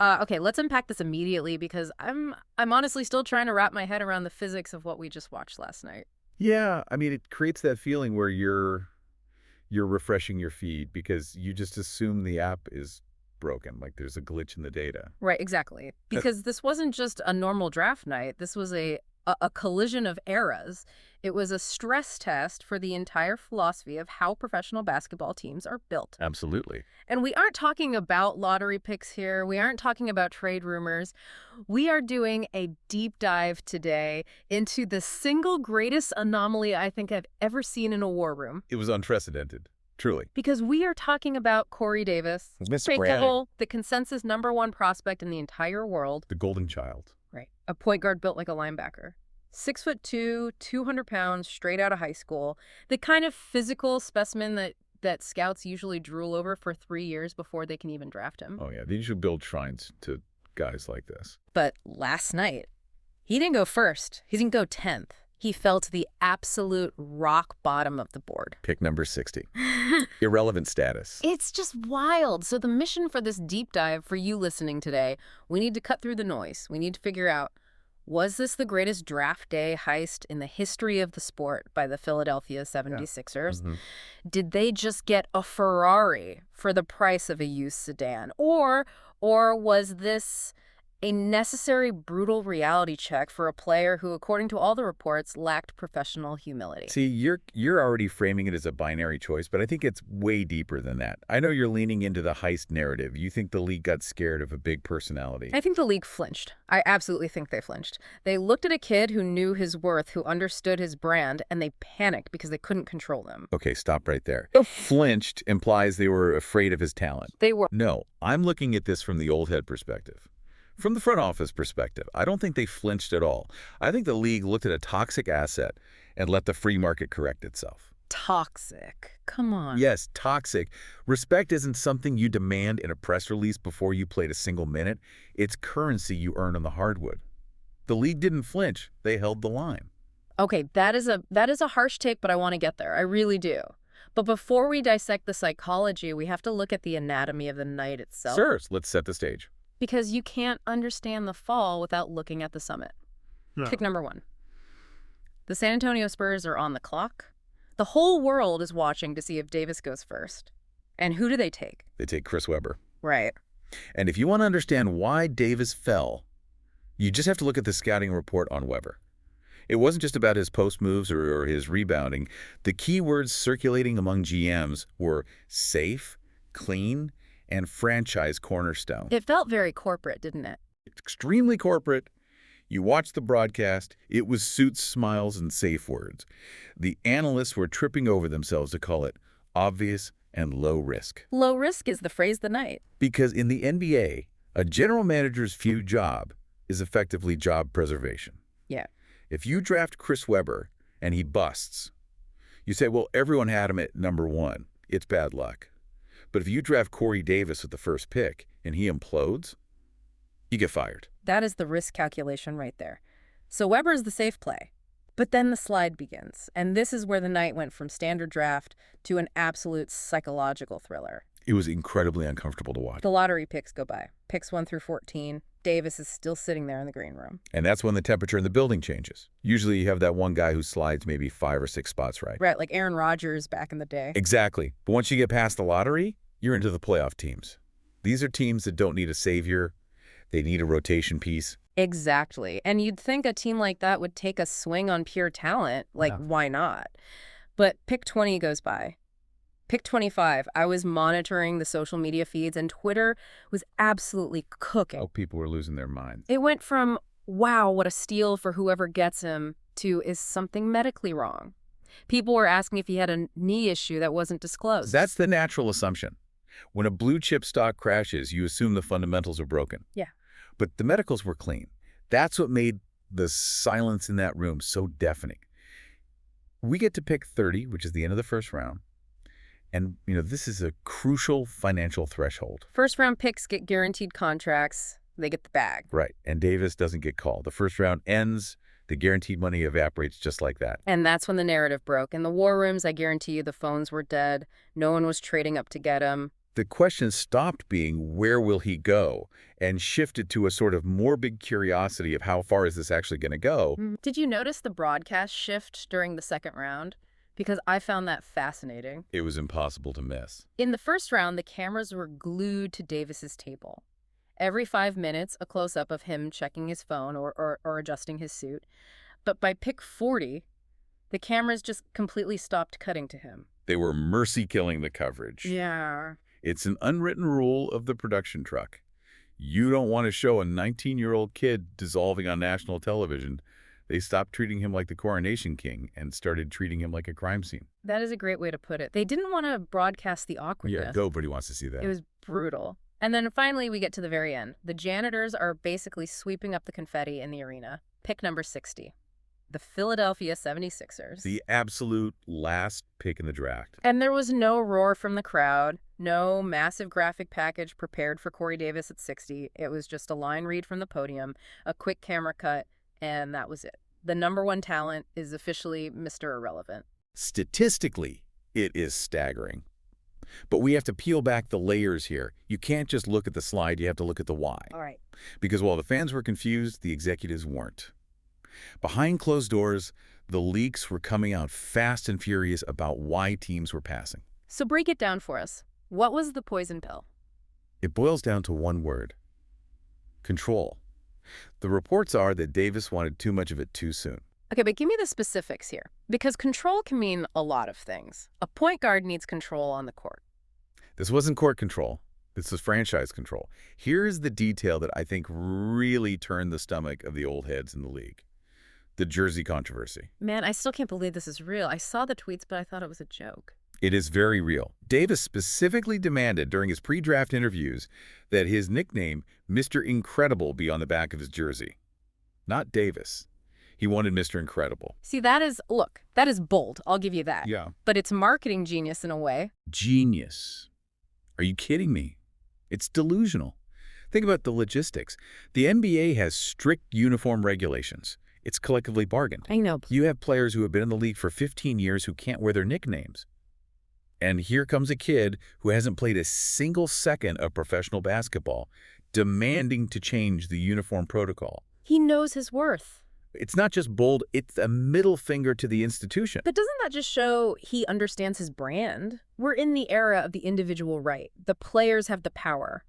Okay, let's unpack this immediately because I'm honestly still trying to wrap my head around the physics of what we just watched last night. Yeah, I mean, it creates that feeling where you're refreshing your feed because you just assume the app is broken, like there's a glitch in the data. Right, exactly. Because this wasn't just a normal draft night. This was a collision of eras. It was a stress test for the entire philosophy of how professional basketball teams are built. Absolutely. And we aren't talking about lottery picks here. We aren't talking about trade rumors. We are doing a deep dive today into the single greatest anomaly I think I've ever seen in a war room. It was unprecedented, truly. Because we are talking about Corey Davis, Mr. Brand. the consensus #1 prospect in the entire world. The golden child. Right. A point guard built like a linebacker. 6'2", 200 pounds, straight out of high school. The kind of physical specimen that scouts usually drool over for 3 years before they can even draft him. Oh, yeah. They usually build shrines to guys like this. But last night, he didn't go first. He didn't go 10th. He fell to the absolute rock bottom of the board. Pick number 60. Irrelevant status. It's just wild. So the mission for this deep dive for you listening today, we need to cut through the noise. We need to figure out, was this the greatest draft day heist in the history of the sport by the Philadelphia 76ers? Yeah. Did they just get a Ferrari for the price of a used sedan? Or was this a necessary, brutal reality check for a player who, according to all the reports, lacked professional humility? See, you're already framing it as a binary choice, but I think it's way deeper than that. I know you're leaning into the heist narrative. You think the league got scared of a big personality. I think the league flinched. I absolutely think they flinched. They looked at a kid who knew his worth, who understood his brand, and they panicked because they couldn't control him. Okay, stop right there. Flinched implies they were afraid of his talent. They were. No, I'm looking at this from the old head perspective. From the front office perspective, I don't think they flinched at all. I think the league looked at a toxic asset and let the free market correct itself. Toxic. Come on. Yes, toxic. Respect isn't something you demand in a press release before you played a single minute. It's currency you earn on the hardwood. The league didn't flinch. They held the line. Okay, that is a harsh take, but I want to get there. I really do. But before we dissect the psychology, we have to look at the anatomy of the night itself. Sure, let's set the stage. Because you can't understand the fall without looking at the summit. No. Pick number 1. The San Antonio Spurs are on the clock. The whole world is watching to see if Davis goes first. And who do they take? They take Chris Webber. Right. And if you want to understand why Davis fell, you just have to look at the scouting report on Webber. It wasn't just about his post moves or his rebounding. The key words circulating among GMs were safe, clean, and franchise cornerstone. It felt very corporate, didn't it? Extremely corporate. You watched the broadcast. It was suits, smiles, and safe words. The analysts were tripping over themselves to call it obvious and low risk. Low risk is the phrase of the night. Because in the NBA, a general manager's few job is effectively job preservation. Yeah. If you draft Chris Webber and he busts, you say, well, everyone had him at number 1. It's bad luck. But if you draft Corey Davis with the first pick and he implodes, you get fired. That is the risk calculation right there. So Weber's the safe play. But then the slide begins, and this is where the night went from standard draft to an absolute psychological thriller. It was incredibly uncomfortable to watch. The lottery picks go by. Picks 1 through 14. Davis is still sitting there in the green room. And that's when the temperature in the building changes. Usually you have that one guy who slides maybe 5 or 6 spots right. Right, like Aaron Rodgers back in the day. Exactly. But once you get past the lottery, you're into the playoff teams. These are teams that don't need a savior. They need a rotation piece. Exactly. And you'd think a team like that would take a swing on pure talent. Like, why not? But pick 20 goes by. Pick 25. I was monitoring the social media feeds, and Twitter was absolutely cooking. Oh, people were losing their minds. It went from, wow, what a steal for whoever gets him, to, is something medically wrong? People were asking if he had a knee issue that wasn't disclosed. That's the natural assumption. When a blue chip stock crashes, you assume the fundamentals are broken. Yeah. But the medicals were clean. That's what made the silence in that room so deafening. We get to pick 30, which is the end of the first round. And, this is a crucial financial threshold. First round picks get guaranteed contracts. They get the bag. Right. And Davis doesn't get called. The first round ends. The guaranteed money evaporates just like that. And that's when the narrative broke. In the war rooms, I guarantee you the phones were dead. No one was trading up to get him. The question stopped being where will he go and shifted to a sort of morbid curiosity of how far is this actually going to go. Did you notice the broadcast shift during the second round? Because I found that fascinating. It was impossible to miss. In the first round, the cameras were glued to Davis's table. Every 5 minutes, a close-up of him checking his phone or adjusting his suit. But by pick 40, the cameras just completely stopped cutting to him. They were mercy-killing the coverage. Yeah. It's an unwritten rule of the production truck. You don't want to show a 19-year-old kid dissolving on national television. They stopped treating him like the coronation king and started treating him like a crime scene. That is a great way to put it. They didn't want to broadcast the awkwardness. Yeah, nobody wants to see that. It was brutal. And then finally, we get to the very end. The janitors are basically sweeping up the confetti in the arena. Pick number 60. The Philadelphia 76ers. The absolute last pick in the draft. And there was no roar from the crowd, no massive graphic package prepared for Corey Davis at 60. It was just a line read from the podium, a quick camera cut, and that was it. The number one talent is officially Mr. Irrelevant. Statistically, it is staggering. But we have to peel back the layers here. You can't just look at the slide, you have to look at the why. All right. Because while the fans were confused, the executives weren't. Behind closed doors, the leaks were coming out fast and furious about why teams were passing. So break it down for us. What was the poison pill? It boils down to one word: control. The reports are that Davis wanted too much of it too soon. Okay, but give me the specifics here. Because control can mean a lot of things. A point guard needs control on the court. This wasn't court control. This was franchise control. Here's the detail that I think really turned the stomach of the old heads in the league. The jersey controversy. Man, I still can't believe this is real. I saw the tweets, but I thought it was a joke. It is very real. Davis specifically demanded during his pre-draft interviews that his nickname, Mr. Incredible, be on the back of his jersey. Not Davis. He wanted Mr. Incredible. See, look, that is bold. I'll give you that. Yeah. But it's marketing genius in a way. Genius. Are you kidding me? It's delusional. Think about the logistics. The NBA has strict uniform regulations. It's collectively bargained. I know. You have players who have been in the league for 15 years who can't wear their nicknames. And here comes a kid who hasn't played a single second of professional basketball, demanding to change the uniform protocol. He knows his worth. It's not just bold, it's a middle finger to the institution. But doesn't that just show he understands his brand? We're in the era of the individual right. The players have the power.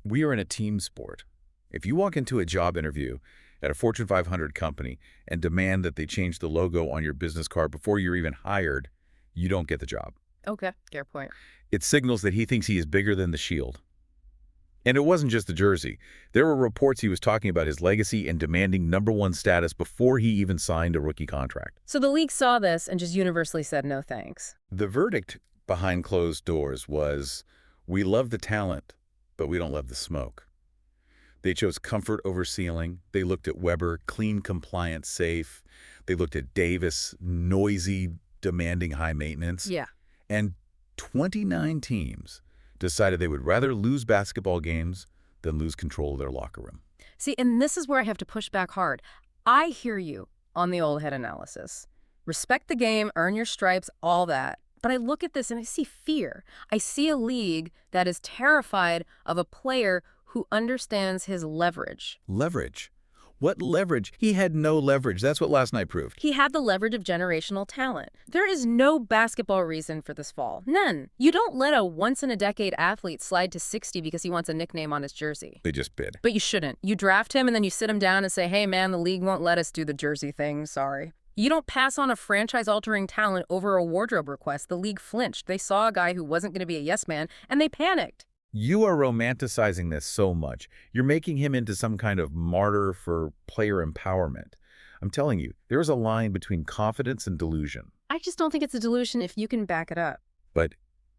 We are in a team sport. If you walk into a job interview at a Fortune 500 company and demand that they change the logo on your business card before you're even hired, you don't get the job. Okay, fair point. It signals that he thinks he is bigger than the shield. And it wasn't just the jersey. There were reports he was talking about his legacy and demanding #1 status before he even signed a rookie contract. So the league saw this and just universally said no thanks. The verdict behind closed doors was, we love the talent, but we don't love the smoke. They chose comfort over ceiling. They looked at Weber, clean, compliant, safe. They looked at Davis, noisy, demanding high maintenance. Yeah. And 29 teams decided they would rather lose basketball games than lose control of their locker room. See, and this is where I have to push back hard. I hear you on the old head analysis. Respect the game, earn your stripes, all that. But I look at this and I see fear. I see a league that is terrified of a player who understands his leverage. Leverage? What leverage? He had no leverage. That's what last night proved. He had the leverage of generational talent. There is no basketball reason for this fall. None. You don't let a once-in-a-decade athlete slide to 60 because he wants a nickname on his jersey. They just bid. But you shouldn't. You draft him and then you sit him down and say, hey, man, the league won't let us do the jersey thing. Sorry. You don't pass on a franchise-altering talent over a wardrobe request. The league flinched. They saw a guy who wasn't going to be a yes man, and they panicked. You are romanticizing this so much. You're making him into some kind of martyr for player empowerment. I'm telling you, there is a line between confidence and delusion. I just don't think it's a delusion if you can back it up. But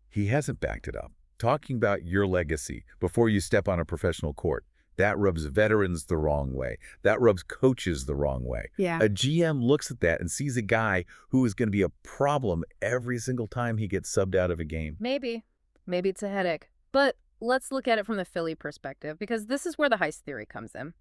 he hasn't backed it up. Talking about your legacy before you step on a professional court, that rubs veterans the wrong way. That rubs coaches the wrong way. Yeah. A GM looks at that and sees a guy who is going to be a problem every single time he gets subbed out of a game. Maybe. Maybe it's a headache. But let's look at it from the Philly perspective, because this is where the heist theory comes in.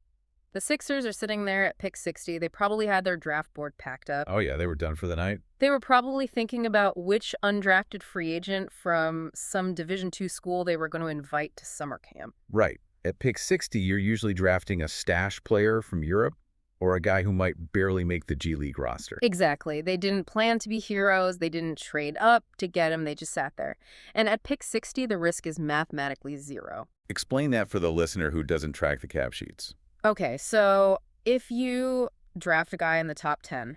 The Sixers are sitting there at pick 60. They probably had their draft board packed up. Oh, yeah, they were done for the night? They were probably thinking about which undrafted free agent from some Division II school they were going to invite to summer camp. Right. At pick 60, you're usually drafting a stash player from Europe or a guy who might barely make the G League roster. Exactly. They didn't plan to be heroes. They didn't trade up to get him. They just sat there. And at pick 60, the risk is mathematically zero. Explain that for the listener who doesn't track the cap sheets. Okay, so if you draft a guy in the top 10,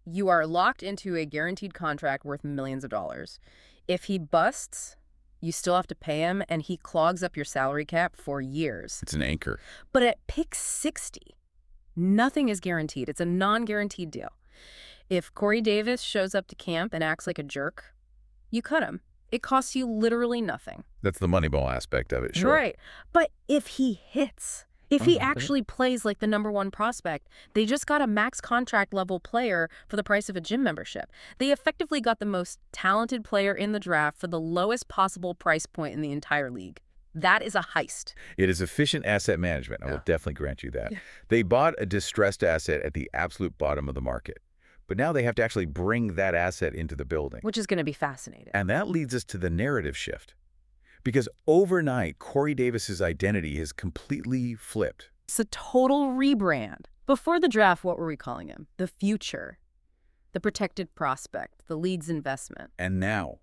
you are locked into a guaranteed contract worth millions of dollars. If he busts, you still have to pay him, and he clogs up your salary cap for years. It's an anchor. But at pick 60, nothing is guaranteed. It's a non-guaranteed deal. If Corey Davis shows up to camp and acts like a jerk, you cut him. It costs you literally nothing. That's the Moneyball aspect of it, sure. Right. But if he hits, if he actually plays like the #1 prospect, they just got a max contract level player for the price of a gym membership. They effectively got the most talented player in the draft for the lowest possible price point in the entire league. That is a heist. It is efficient asset management. I will definitely grant you that. They bought a distressed asset at the absolute bottom of the market. But now they have to actually bring that asset into the building. Which is going to be fascinating. And that leads us to the narrative shift. Because overnight, Corey Davis's identity has completely flipped. It's a total rebrand. Before the draft, what were we calling him? The future, the protected prospect, the league's investment. And now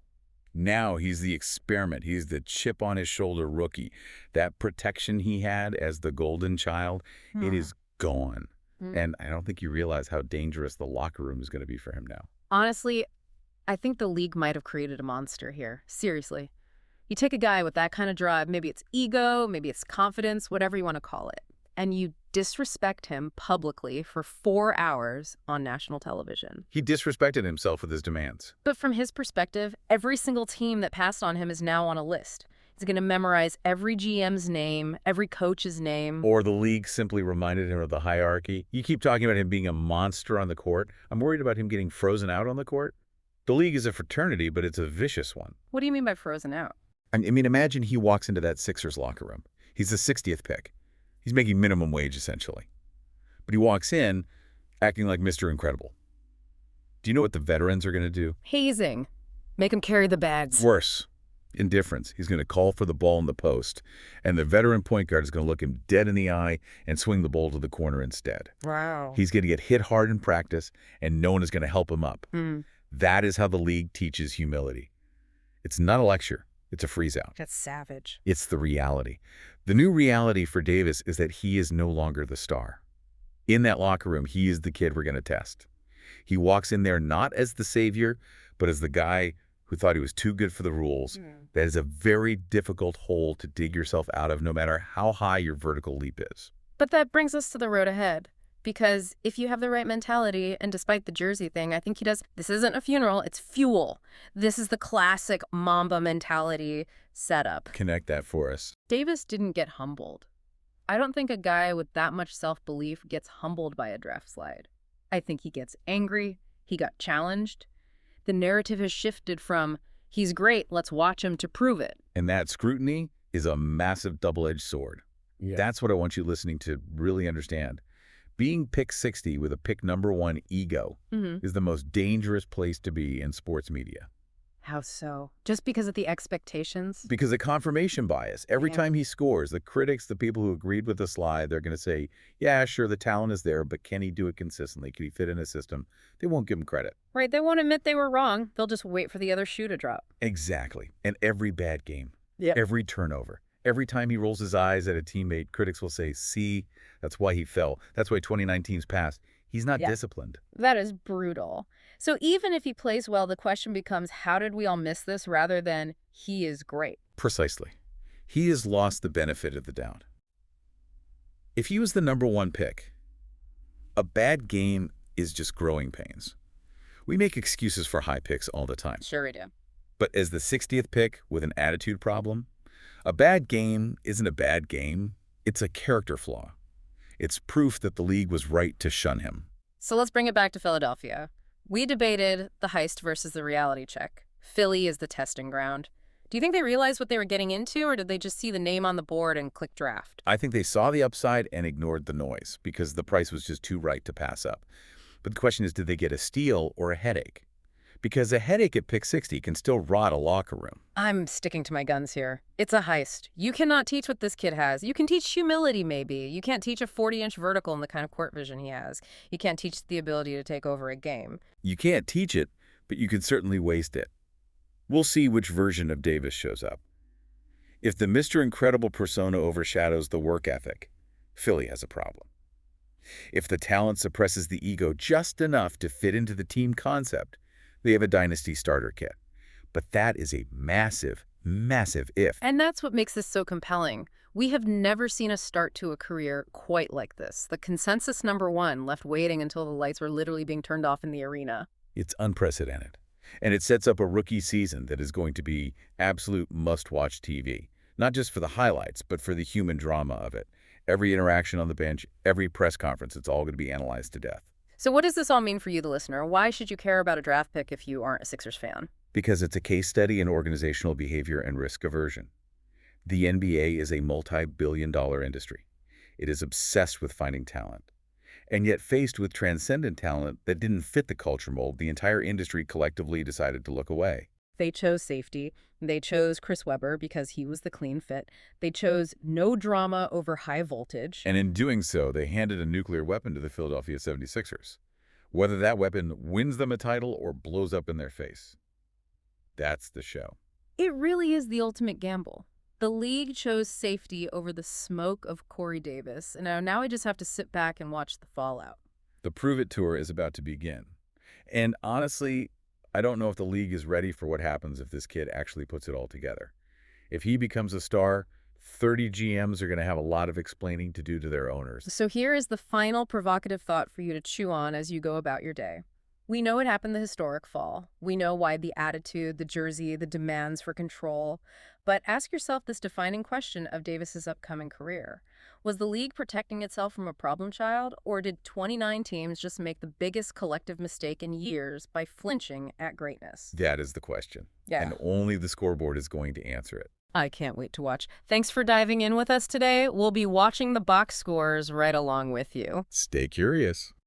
he's the experiment. He's the chip on his shoulder rookie. That protection he had as the golden child, it is gone. And I don't think you realize how dangerous the locker room is going to be for him now. Honestly, I think the league might have created a monster here. Seriously. You take a guy with that kind of drive, maybe it's ego, maybe it's confidence, whatever you want to call it, and you disrespect him publicly for 4 hours on national television. He disrespected himself with his demands. But from his perspective, every single team that passed on him is now on a list. He's going to memorize every GM's name, every coach's name. Or the league simply reminded him of the hierarchy. You keep talking about him being a monster on the court. I'm worried about him getting frozen out on the court. The league is a fraternity, but it's a vicious one. What do you mean by frozen out? I mean, imagine he walks into that Sixers locker room. He's the 60th pick. He's making minimum wage, essentially. But he walks in acting like Mr. Incredible. Do you know what the veterans are going to do? Hazing. Make him carry the bags. Worse. Indifference. He's going to call for the ball in the post, and the veteran point guard is going to look him dead in the eye and swing the ball to the corner instead. Wow. He's going to get hit hard in practice, and no one is going to help him up. That is how the league teaches humility. It's not a lecture. It's a freeze-out. That's savage. It's the reality. The new reality for Davis is that he is no longer the star. In that locker room, he is the kid we're going to test. He walks in there not as the savior, but as the guy who thought he was too good for the rules. That is a very difficult hole to dig yourself out of, no matter how high your vertical leap is. But that brings us to the road ahead. Because if you have the right mentality, and despite the jersey thing, I think he does, this isn't a funeral, it's fuel. This is the classic Mamba mentality setup. Connect that for us. Davis didn't get humbled. I don't think a guy with that much self-belief gets humbled by a draft slide. I think he gets angry, he got challenged. The narrative has shifted from, he's great, let's watch him to prove it. And that scrutiny is a massive double-edged sword. That's what I want you listening to really understand. Being pick 60 with a pick #1 ego is the most dangerous place to be in sports media. How so? Just because of the expectations? Because of confirmation bias. Every time he scores, the critics, the people who agreed with the slide, they're going to say, yeah, sure, the talent is there, but can he do it consistently? Can he fit in a system? They won't give him credit. Right, they won't admit they were wrong. They'll just wait for the other shoe to drop. Exactly. And every bad game, every turnover, every time he rolls his eyes at a teammate, critics will say, see, that's why he fell. That's why 2019's passed. He's not disciplined. That is brutal. So even if he plays well, the question becomes, how did we all miss this rather than he is great? Precisely. He has lost the benefit of the doubt. If he was the #1 pick, a bad game is just growing pains. We make excuses for high picks all the time. Sure we do. But as the 60th pick with an attitude problem, a bad game isn't a bad game. It's a character flaw. It's proof that the league was right to shun him. So let's bring it back to Philadelphia. We debated the heist versus the reality check. Philly is the testing ground. Do you think they realized what they were getting into, or did they just see the name on the board and click draft? I think they saw the upside and ignored the noise because the price was just too right to pass up. But the question is, did they get a steal or a headache? Because a headache at pick 60 can still rot a locker room. I'm sticking to my guns here. It's a heist. You cannot teach what this kid has. You can teach humility, maybe. You can't teach a 40-inch vertical and the kind of court vision he has. You can't teach the ability to take over a game. You can't teach it, but you can certainly waste it. We'll see which version of Davis shows up. If the Mr. Incredible persona overshadows the work ethic, Philly has a problem. If the talent suppresses the ego just enough to fit into the team concept, they have a dynasty starter kit. But that is a massive, massive if. And that's what makes this so compelling. We have never seen a start to a career quite like this. The consensus #1 left waiting until the lights were literally being turned off in the arena. It's unprecedented. And it sets up a rookie season that is going to be absolute must-watch TV. Not just for the highlights, but for the human drama of it. Every interaction on the bench, every press conference, it's all going to be analyzed to death. So what does this all mean for you, the listener? Why should you care about a draft pick if you aren't a Sixers fan? Because it's a case study in organizational behavior and risk aversion. The NBA is a multi-billion-dollar industry. It is obsessed with finding talent. And yet faced with transcendent talent that didn't fit the culture mold, the entire industry collectively decided to look away. They chose safety. They chose Chris Webber because he was the clean fit. They chose no drama over high voltage. And in doing so, they handed a nuclear weapon to the Philadelphia 76ers. Whether that weapon wins them a title or blows up in their face. That's the show. It really is the ultimate gamble. The league chose safety over the smoke of Corey Davis, and now I just have to sit back and watch the fallout. The Prove It Tour is about to begin. And honestly, I don't know if the league is ready for what happens if this kid actually puts it all together. If he becomes a star, 30 GMs are going to have a lot of explaining to do to their owners. So here is the final provocative thought for you to chew on as you go about your day. We know what happened the historic fall. We know why the attitude, the jersey, the demands for control. But ask yourself this defining question of Davis's upcoming career. Was the league protecting itself from a problem child, or did 29 teams just make the biggest collective mistake in years by flinching at greatness? That is the question. Yeah. And only the scoreboard is going to answer it. I can't wait to watch. Thanks for diving in with us today. We'll be watching the box scores right along with you. Stay curious.